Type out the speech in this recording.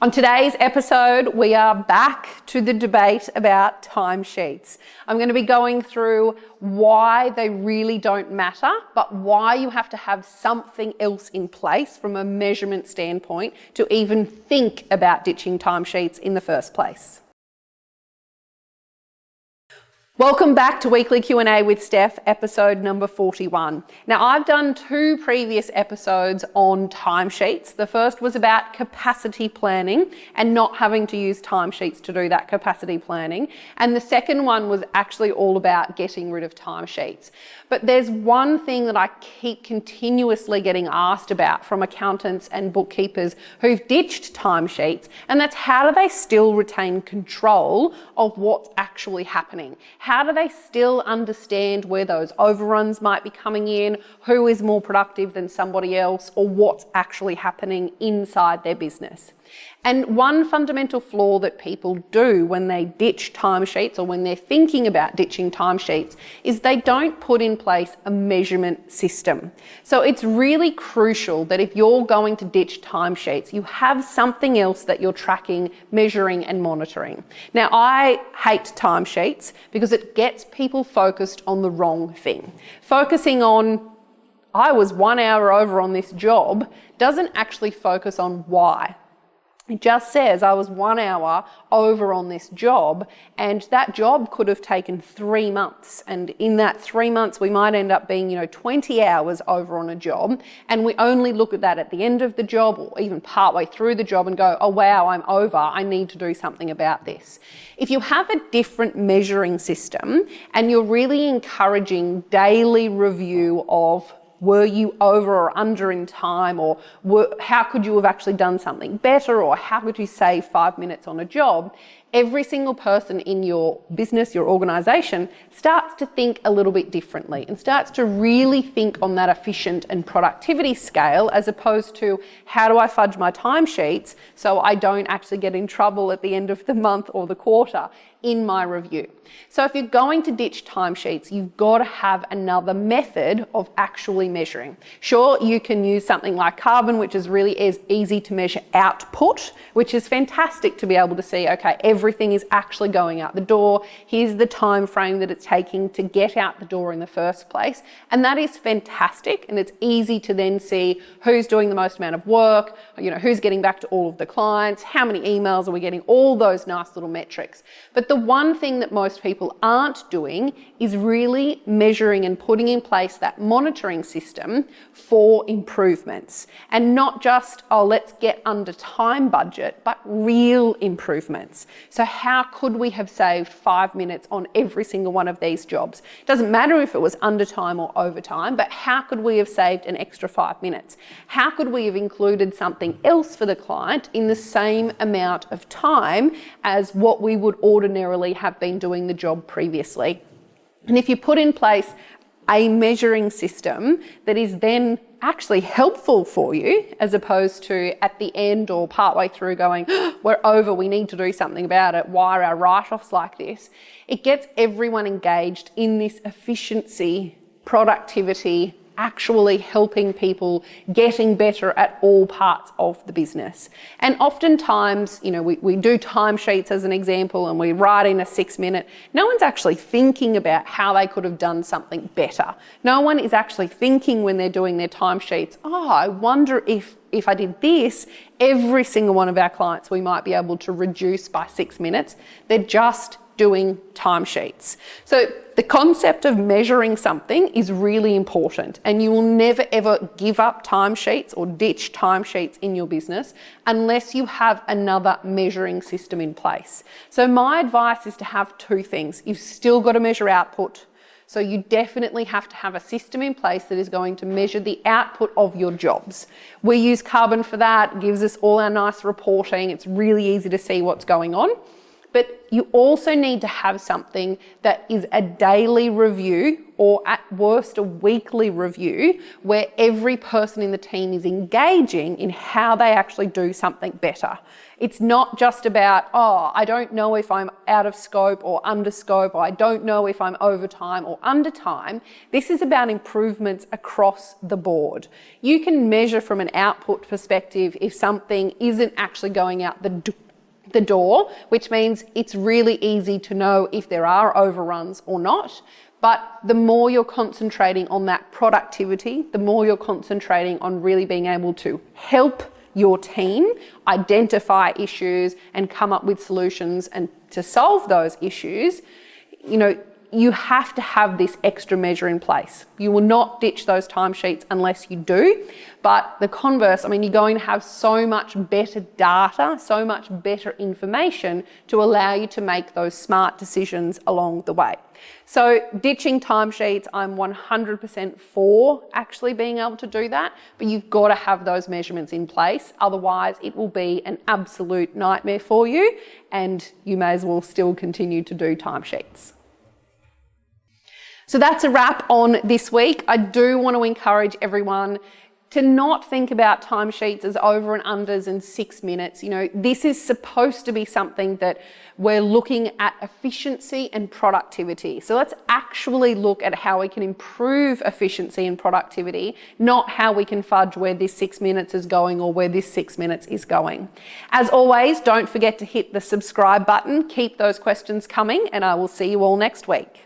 On today's episode, we are back to the debate about timesheets. I'm going to be going through why they really don't matter, but why you have to have something else in place from a measurement standpoint to even think about ditching timesheets in the first place. Welcome back to Weekly Q&A with Steph, episode number 41. Now, I've done two previous episodes on timesheets. The first was about capacity planning and not having to use timesheets to do that capacity planning. And the second one was actually all about getting rid of timesheets. But there's one thing that I keep continuously getting asked about from accountants and bookkeepers who've ditched timesheets, and that's how do they still retain control of what's actually happening? How do they still understand where those overruns might be coming in, who is more productive than somebody else, or what's actually happening inside their business? And one fundamental flaw that people do when they ditch timesheets or when they're thinking about ditching timesheets is they don't put in place a measurement system. So it's really crucial that if you're going to ditch timesheets, you have something else that you're tracking, measuring and monitoring. Now, I hate timesheets because it gets people focused on the wrong thing. Focusing on, I was 1 hour over on this job, doesn't actually focus on why. It just says I was 1 hour over on this job, and that job could have taken 3 months. And in that 3 months, we might end up being, 20 hours over on a job. And we only look at that at the end of the job or even partway through the job and go, oh, wow, I'm over. I need to do something about this. If you have a different measuring system and you're really encouraging daily review of were you over or under in time, or how could you have actually done something better, or how could you save 5 minutes on a job? Every single person in your business, your organisation, starts to think a little bit differently and starts to really think on that efficient and productivity scale, as opposed to how do I fudge my timesheets so I don't actually get in trouble at the end of the month or the quarter in my review. So if you're going to ditch timesheets, you've got to have another method of actually measuring. Sure, you can use something like Karbon, which is really easy to measure output, which is fantastic to be able to see, okay, everything is actually going out the door. Here's the time frame that it's taking to get out the door in the first place. And that is fantastic. And it's easy to then see who's doing the most amount of work, who's getting back to all of the clients, how many emails are we getting, all those nice little metrics. But the one thing that most people aren't doing is really measuring and putting in place that monitoring system for improvements. And not just, oh, let's get under time budget, but real improvements. So how could we have saved 5 minutes on every single one of these jobs? It doesn't matter if it was under time or overtime, but how could we have saved an extra 5 minutes? How could we have included something else for the client in the same amount of time as what we would ordinarily have been doing the job previously? And if you put in place a measuring system that is then actually helpful for you, as opposed to at the end or partway through going, oh, we're over, we need to do something about it, why are our write-offs like this? It gets everyone engaged in this efficiency, productivity, actually helping people getting better at all parts of the business. And oftentimes, we do timesheets as an example and we write in a 6 minute. No one's actually thinking about how they could have done something better. No one is actually thinking when they're doing their timesheets, oh, I wonder if I did this, every single one of our clients we might be able to reduce by 6 minutes. They're just doing timesheets. So the concept of measuring something is really important, and you will never ever give up timesheets or ditch timesheets in your business unless you have another measuring system in place. So my advice is to have two things. You've still got to measure output. So you definitely have to have a system in place that is going to measure the output of your jobs. We use Karbon for that. It gives us all our nice reporting. It's really easy to see what's going on. but you also need to have something that is a daily review, or at worst a weekly review, where every person in the team is engaging in how they actually do something better. It's not just about, oh, I don't know if I'm out of scope or under scope, or I don't know if I'm over time or under time. This is about improvements across the board. You can measure from an output perspective if something isn't actually going out the door, which means it's really easy to know if there are overruns or not. But the more you're concentrating on that productivity, the more you're concentrating on really being able to help your team identify issues and come up with solutions and to solve those issues, you have to have this extra measure in place. You will not ditch those timesheets unless you do. But the converse, you're going to have so much better data, so much better information to allow you to make those smart decisions along the way. So ditching timesheets, I'm 100% for actually being able to do that, but you've got to have those measurements in place. Otherwise, it will be an absolute nightmare for you, and you may as well still continue to do timesheets. So that's a wrap on this week. I do want to encourage everyone to not think about timesheets as over and unders in 6 minutes. This is supposed to be something that we're looking at efficiency and productivity. So let's actually look at how we can improve efficiency and productivity, not how we can fudge where this 6 minutes is going or where this 6 minutes is going. As always, don't forget to hit the subscribe button. Keep those questions coming, and I will see you all next week.